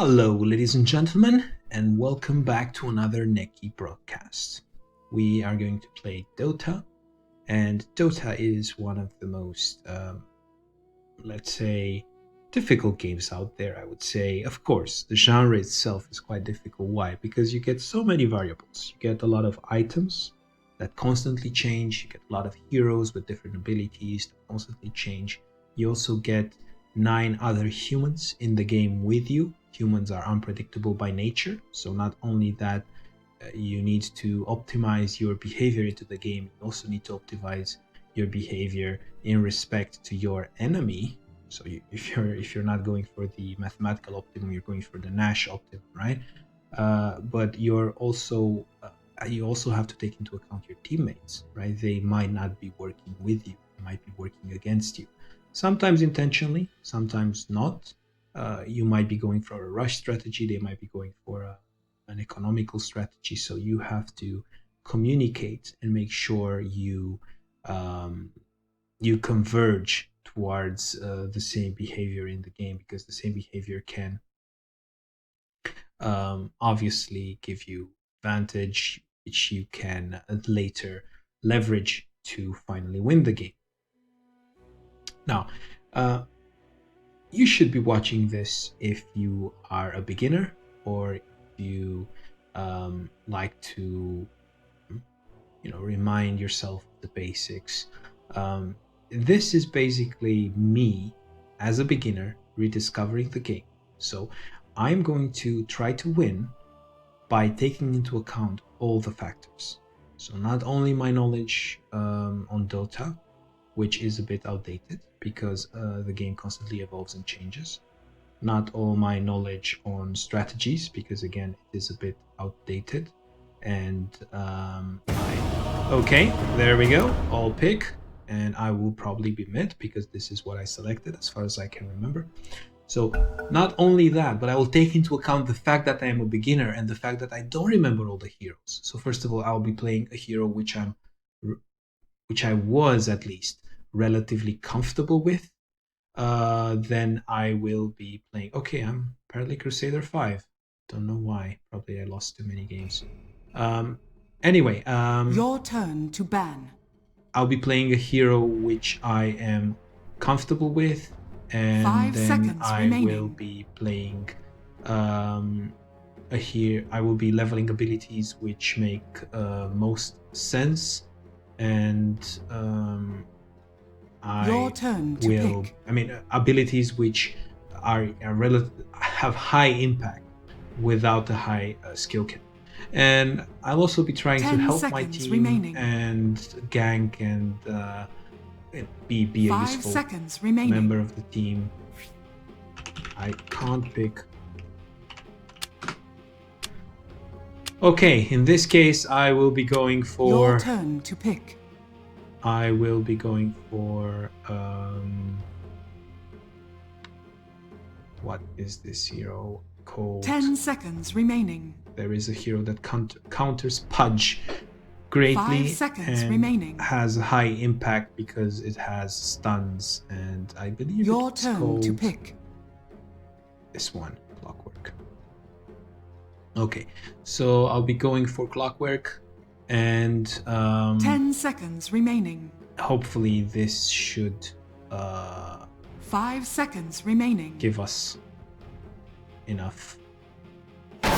Hello, ladies and gentlemen, and welcome back to another Neki broadcast. We are going to play Dota, and Dota is one of the most, let's say, difficult games out there, I would say. Of course, the genre itself is quite difficult. Why? Because you get so many variables. You get a lot of items that constantly change, you get a lot of heroes with different abilities that constantly change. You also get 9 other humans in the game with you. Humans are unpredictable by nature, so not only that, you need to optimize your behavior into the game, you also need to optimize your behavior in respect to your enemy. So if you're not going for the mathematical optimum, you're going for the Nash optimum, right? But you also have to take into account your teammates, right? They might not be working with you, they might be working against you. Sometimes intentionally, sometimes not. You might be going for a rush strategy, they might be going for an economical strategy. So you have to communicate and make sure you converge towards the same behavior in the game, because the same behavior can obviously give you advantage, which you can later leverage to finally win the game. Now, you should be watching this if you are a beginner, or if you like to remind yourself of the basics. This is basically me as a beginner rediscovering the game. So I'm going to try to win by taking into account all the factors. So not only my knowledge on Dota, which is a bit outdated because the game constantly evolves and changes. Not all my knowledge on strategies, because again, it is a bit outdated. And okay, there we go, all pick, and I will probably be mid because this is what I selected as far as I can remember. So not only that, but I will take into account the fact that I am a beginner and the fact that I don't remember all the heroes. So first of all, I'll be playing a hero which I was at least relatively comfortable with. Then I will be playing. Okay, I'm apparently Crusader 5. Don't know why. Probably I lost too many games. Anyway, your turn to ban. I'll be playing a hero which I am comfortable with, and 5 then seconds I remaining. will be playing I will be leveling abilities which make most sense, and Your turn to pick. abilities which have high impact without a high skill cap. And I'll also be trying to 10 help my seconds team remaining. and gank and be a 5 useful seconds remaining. member of the team. I can't pick. Okay, in this case, I will be going for. Your turn to pick. I will be going for. What is this hero called? 10 seconds remaining. There is a hero that counters Pudge greatly 5 seconds and remaining. has a high impact because it has stuns, and I believe your it's turn called to pick. This one, Clockwork. Okay, so I'll be going for Clockwork, and 10 seconds remaining. hopefully this should 5 seconds remaining. give us enough Your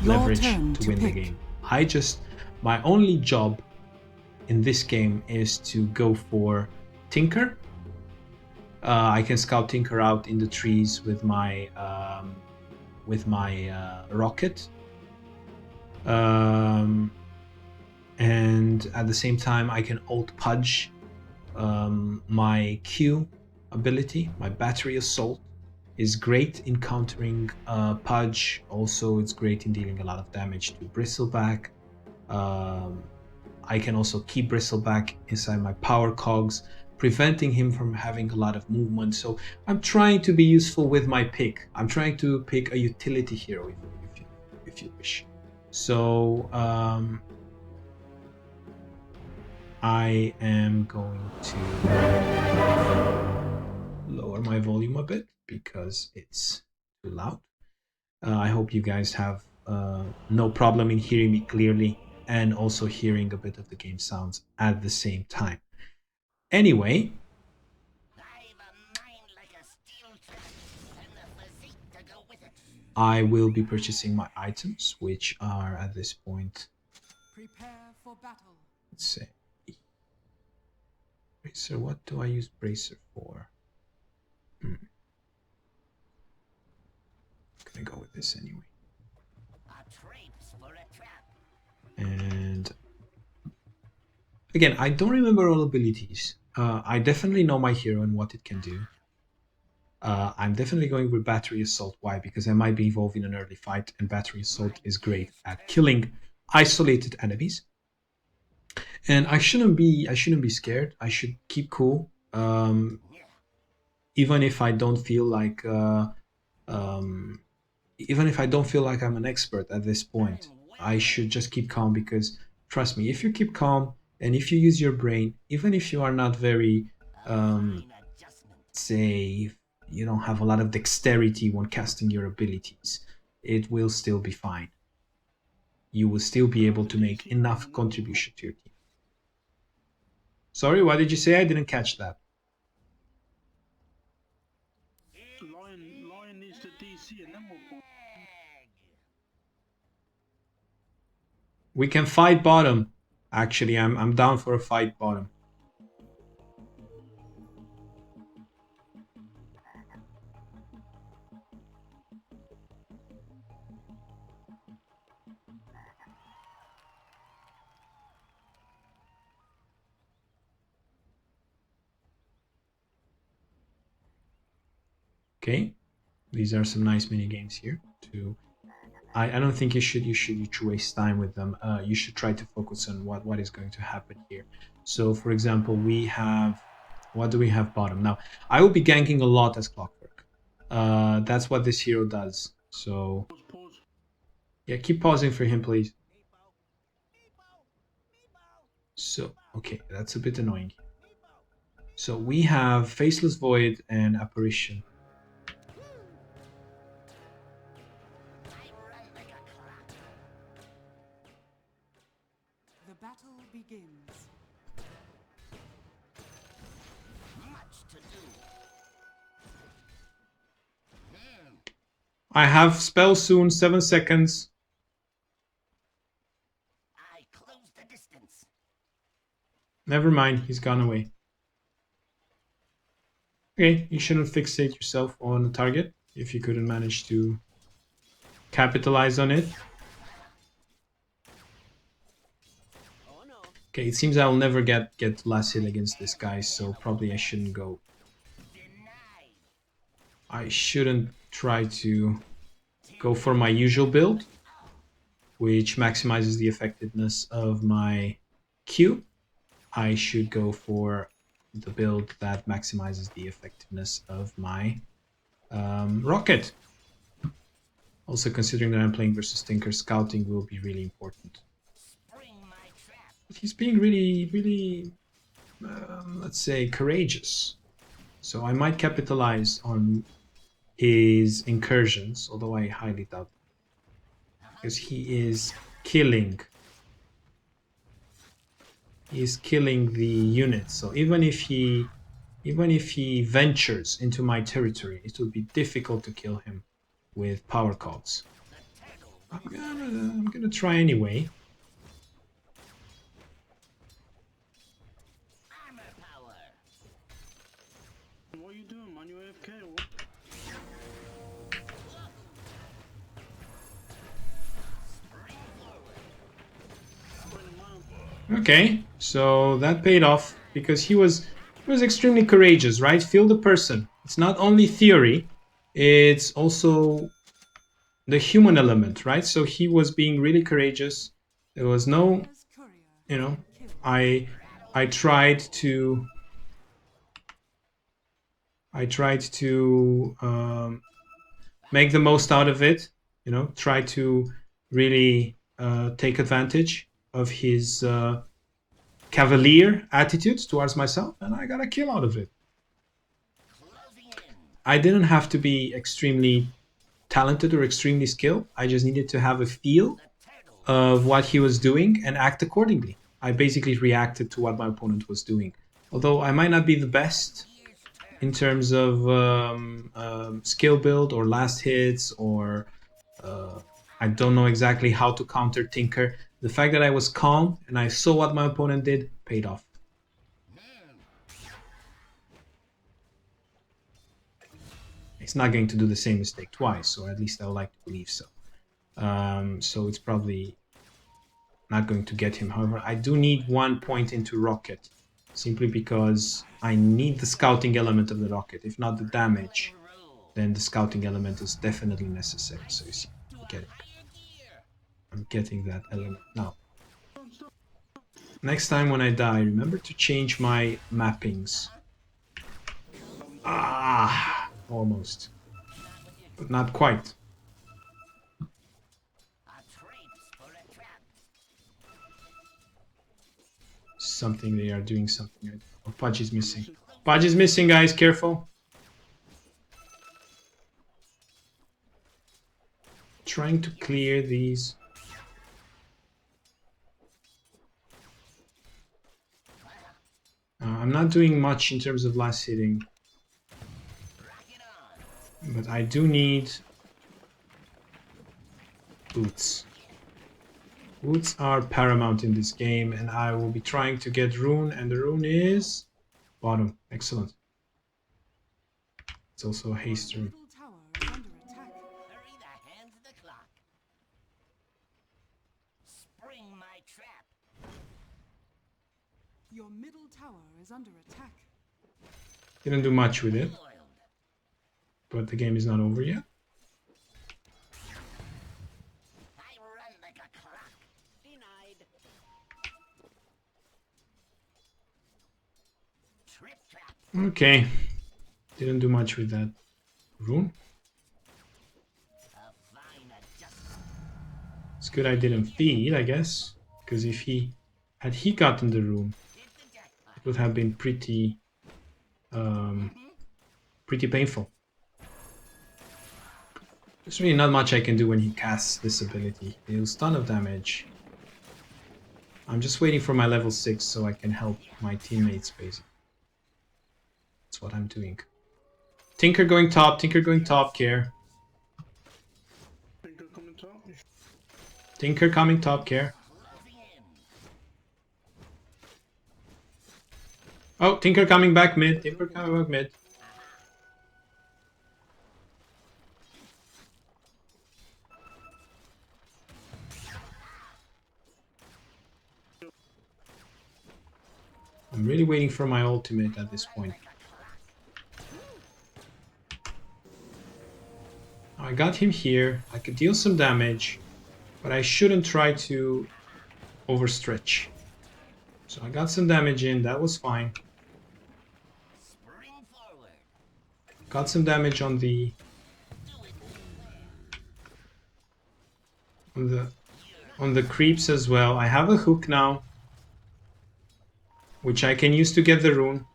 leverage turn to to win pick. the game. My only job in this game is to go for Tinker. I can scout Tinker out in the trees with my rocket, and at the same time I can ult Pudge. My Q ability, my Battery Assault, is great in countering Pudge. Also, it's great in dealing a lot of damage to Bristleback. I can also keep Bristleback inside my power cogs, preventing him from having a lot of movement. So I'm trying to be useful with my pick. I'm trying to pick a utility hero, if you wish. So I am going to lower my volume a bit because it's too loud. I hope you guys have no problem in hearing me clearly and also hearing a bit of the game sounds at the same time. Anyway, I will be purchasing my items, which are at this point. Prepare for battle. Let's say bracer. What do I use bracer for? I'm gonna go with this anyway. And again, I don't remember all abilities. I definitely know my hero and what it can do. I'm definitely going with Battery Assault. Why? Because I might be involved in an early fight, and Battery Assault is great at killing isolated enemies. And I shouldn't be scared. I should keep cool, even if I don't feel like I'm an expert at this point. I should just keep calm, because trust me, if you keep calm and if you use your brain, even if you are not very say you don't have a lot of dexterity when casting your abilities, it will still be fine. You will still be able to make enough contribution to your team. Sorry, what did you say? I didn't catch that. Lion needs to DC and then we'll... We can fight bottom. Actually, I'm down for a fight bottom. Okay, these are some nice mini games here. I don't think you should waste time with them. You should try to focus on what is going to happen here. So, for example, we have, what do we have bottom now? I will be ganking a lot as Clockwork. That's what this hero does. So, yeah, keep pausing for him, please. So, okay, that's a bit annoying. So we have Faceless Void and Apparition. The battle begins. Much to do. I have spell soon, 7 seconds. I close the distance. Never mind, he's gone away. Okay, you shouldn't fixate yourself on the target if you couldn't manage to capitalize on it. Okay, it seems I'll never get last hit against this guy, so probably I shouldn't go. I shouldn't try to go for my usual build, which maximizes the effectiveness of my Q. I should go for the build that maximizes the effectiveness of my rocket. Also, considering that I'm playing versus Tinker, scouting will be really important. But he's being really, let's say, courageous. So I might capitalize on his incursions, although I highly doubt it, because he is killing. He's killing the units. So even if he ventures into my territory, it will be difficult to kill him with power cogs. I'm gonna try anyway. What are you doing, man? You AFK or what? Okay, so that paid off because he was extremely courageous, right? Feel the person. It's not only theory, it's also the human element, right? So he was being really courageous. There was no, you know, I tried to make the most out of it, you know, try to really take advantage of his cavalier attitudes towards myself, and I got a kill out of it. I didn't have to be extremely talented or extremely skilled. I just needed to have a feel of what he was doing and act accordingly. I basically reacted to what my opponent was doing. Although I might not be the best in terms of skill build or last hits, or I don't know exactly how to counter Tinker. The fact that I was calm and I saw what my opponent did paid off. He's not going to do the same mistake twice, or at least I would like to believe so. So it's probably not going to get him. However, I do need 1 point into Rocket, simply because I need the scouting element of the Rocket. If not the damage, then the scouting element is definitely necessary. So you see, I'm getting that element now. Next time when I die, remember to change my mappings. Ah, almost, but not quite. Something, they are doing something. Oh, Pudge is missing. Pudge is missing, guys, careful. Trying to clear these. I'm not doing much in terms of last hitting, but I do need boots. Boots are paramount in this game, and I will be trying to get rune, and the rune is bottom. Excellent. It's also a haste rune. Middle tower is under attack. Hurry the hands of the clock. Spring my trap. Your middle tower is under attack. Didn't do much with it, Foiled. but the game is not over yet. I run like a clock. Denied. Trip trap. Okay. Didn't do much with that rune. A fine adjustment. It's good I didn't feed, I guess, because if he had gotten the rune, Hit the jackpot. it would have been pretty painful. There's really not much I can do when he casts this ability. He deals ton of damage. I'm just waiting for my level 6 so I can help my teammates, basically. That's what I'm doing. Tinker going top, care. Tinker coming top. Tinker coming top, care. Closing in. Oh, Tinker coming back mid, Tinker coming back mid. I'm really waiting for my ultimate at this point. I got him here. I could deal some damage, but I shouldn't try to overstretch. So I got some damage in. That was fine. Spring forward. Got some damage on the creeps as well. I have a hook now, which I can use to get the rune.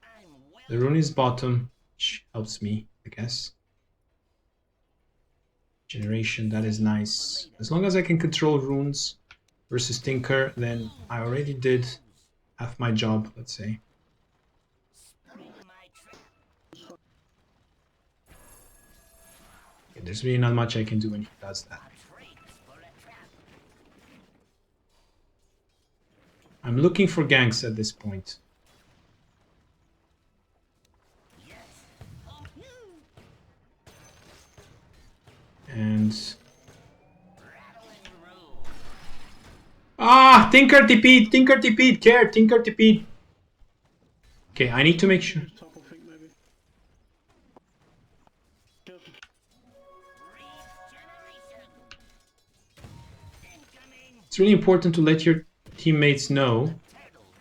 I'm well. The rune is bottom, which helps me, I guess. Generation, that is nice. As long as I can control runes versus Tinker, then I already did half my job, let's say. Spring my trap. Okay, there's really not much I can do when he does that. Trades for a trap. I'm looking for ganks at this point. Yes. Oh, no. And... Rattle and roll. ah! Tinker TP'd! Tinker TP'd! Care! Tinker TP'd! Okay, I need to make sure. Top of it, maybe. Careful. Regeneration. Incoming. It's really important to let your teammates know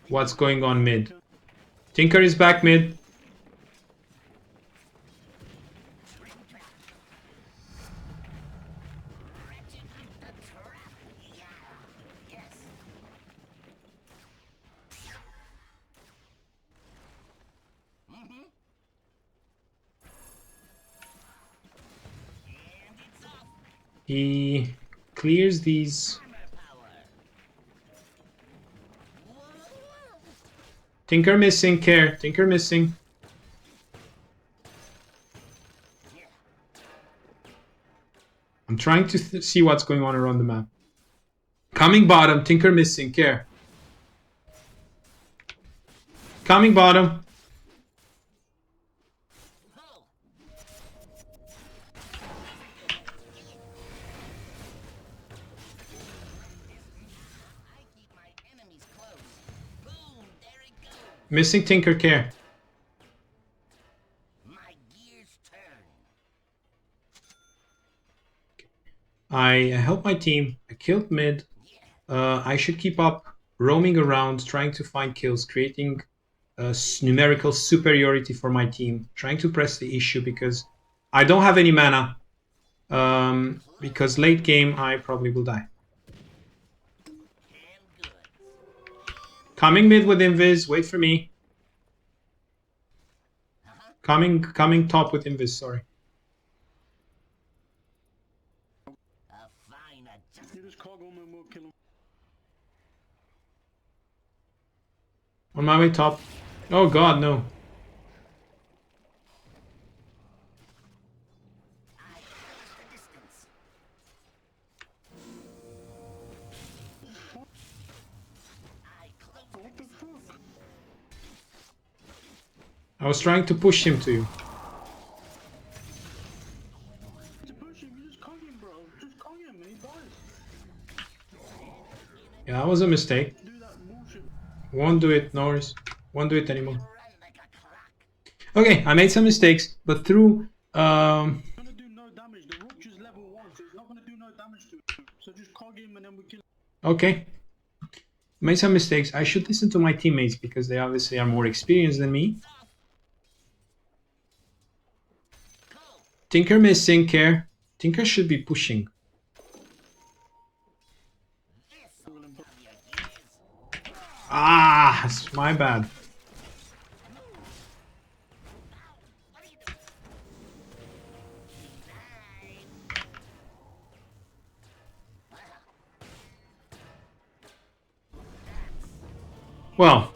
what's going on mid. Tinker is back mid. Trip trap. Wretched the trap. Yeah. Yes. Mm-hmm. And it's He clears these. Tinker missing, care. Tinker missing. I'm trying to see what's going on around the map. Coming bottom, Tinker missing, care. Coming bottom. Missing Tinker, care. My gears turn. I helped my team. I killed mid. I should keep up roaming around, trying to find kills, creating numerical superiority for my team, trying to press the issue because I don't have any mana. Because late game I probably will die. Coming mid with invis, wait for me. Coming top with invis, sorry. A fine adjustment. You just cargo him and we'll kill him. On my way top. Oh god, no. I close the distance. I close the What the fuck? I was trying to push him to you. To push him, you just cargo him, bro. Just cargo him and he dies. Yeah, that was a mistake. Do that bullshit. Won't do it, no worries. Won't do it anymore. run like a clock. Okay, I made some mistakes, but through It's gonna do no damage. The rook is level 1, so it's not gonna do no damage to him. So just cargo him and then we kill him. okay. Made some mistakes. I should listen to my teammates because they obviously are more experienced than me. Tinker missing, care. Tinker should be pushing. Ah, it's my bad. Well,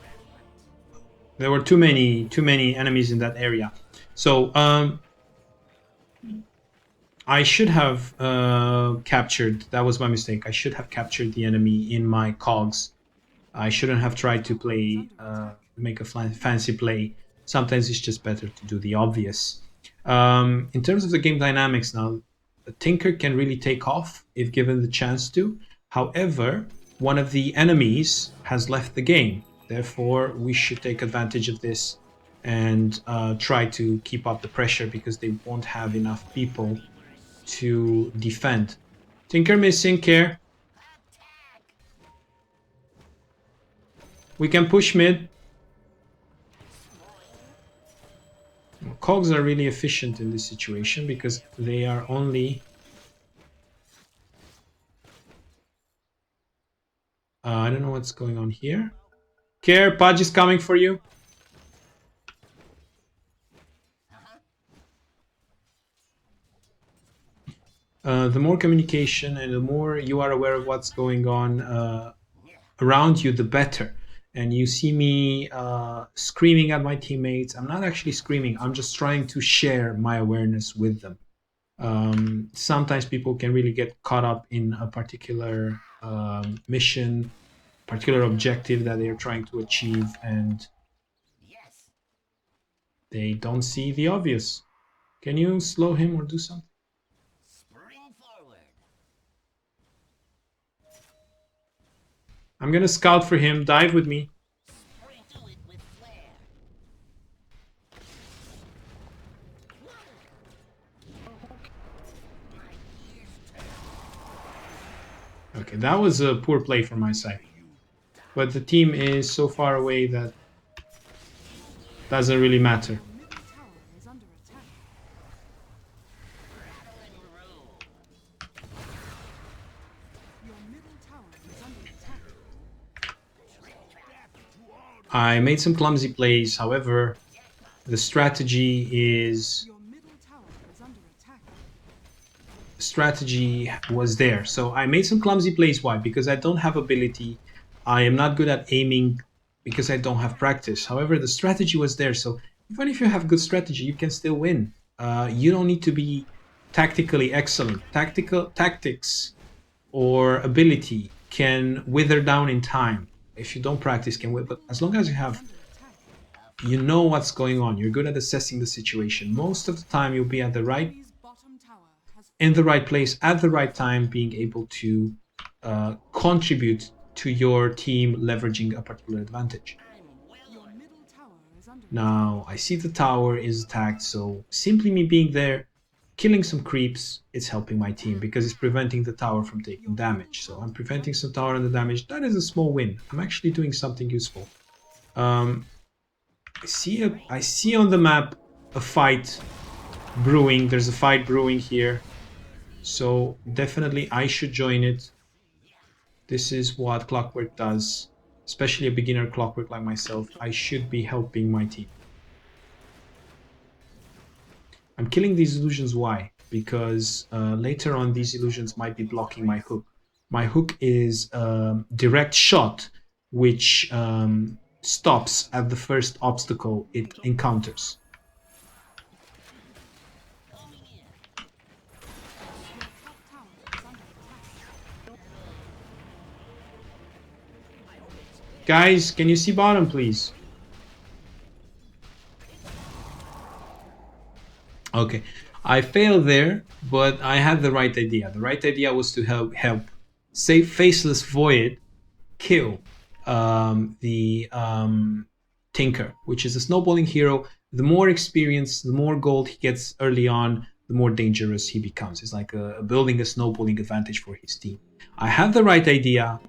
there were too many enemies in that area. So I should have captured. That was my mistake. I should have captured the enemy in my cogs. I shouldn't have tried to play, make a fancy play. Sometimes it's just better to do the obvious. In terms of the game dynamics now, a Tinker can really take off if given the chance to. However, one of the enemies has left the game. Therefore, we should take advantage of this and try to keep up the pressure because they won't have enough people to defend. Tinker missing, care. We can push mid. Cogs are really efficient in this situation because they are only... I don't know what's going on here. Care, Pudge is coming for you. The more communication and the more you are aware of what's going on around you, the better. And you see me screaming at my teammates. I'm not actually screaming. I'm just trying to share my awareness with them. Sometimes people can really get caught up in a particular mission, particular objective that they're trying to achieve, and Yes. they don't see the obvious. Can you slow him or do something? Spring forward. I'm gonna scout for him. Dive with me. Spring to it with flair. My gears turn. Okay, that was a poor play from my side. But the team is so far away that doesn't really matter. Your middle tower is under attack. Rattle and roll. Your middle tower is under attack. I made some clumsy plays. However, the strategy is Your middle tower is under attack. strategy was there. So I made some clumsy plays. Why? Because I don't have ability. I am not good at aiming because I don't have practice. However, the strategy was there. So even if you have good strategy, you can still win. You don't need to be tactically excellent. Tactics or ability can wither down in time. If you don't practice, can wither. But as long as you know what's going on, you're good at assessing the situation. Most of the time, you'll be at the right, Enemy's bottom tower has in the right place at the right time, being able to contribute to your team leveraging a particular advantage. your middle tower is under Now, I see the tower is attacked, so simply me being there, killing some creeps, it's helping my team because it's preventing the tower from taking damage. So I'm preventing some tower under damage. That is a small win. I'm actually doing something useful. I see on the map a fight brewing. There's a fight brewing here. So definitely I should join it. This is what Clockwork does. Especially a beginner Clockwork like myself. I should be helping my team. I'm killing these illusions. Why? Because later on these illusions might be blocking my hook. My hook is direct shot, which stops at the first obstacle it encounters. your top tower is under attack. Guys, can you see bottom, please? Okay, I failed there, but I had the right idea. The right idea was to help save Faceless Void kill the Tinker, which is a snowballing hero. The more experience, the more gold he gets early on, the more dangerous he becomes. It's like building a snowballing advantage for his team. I had the right idea.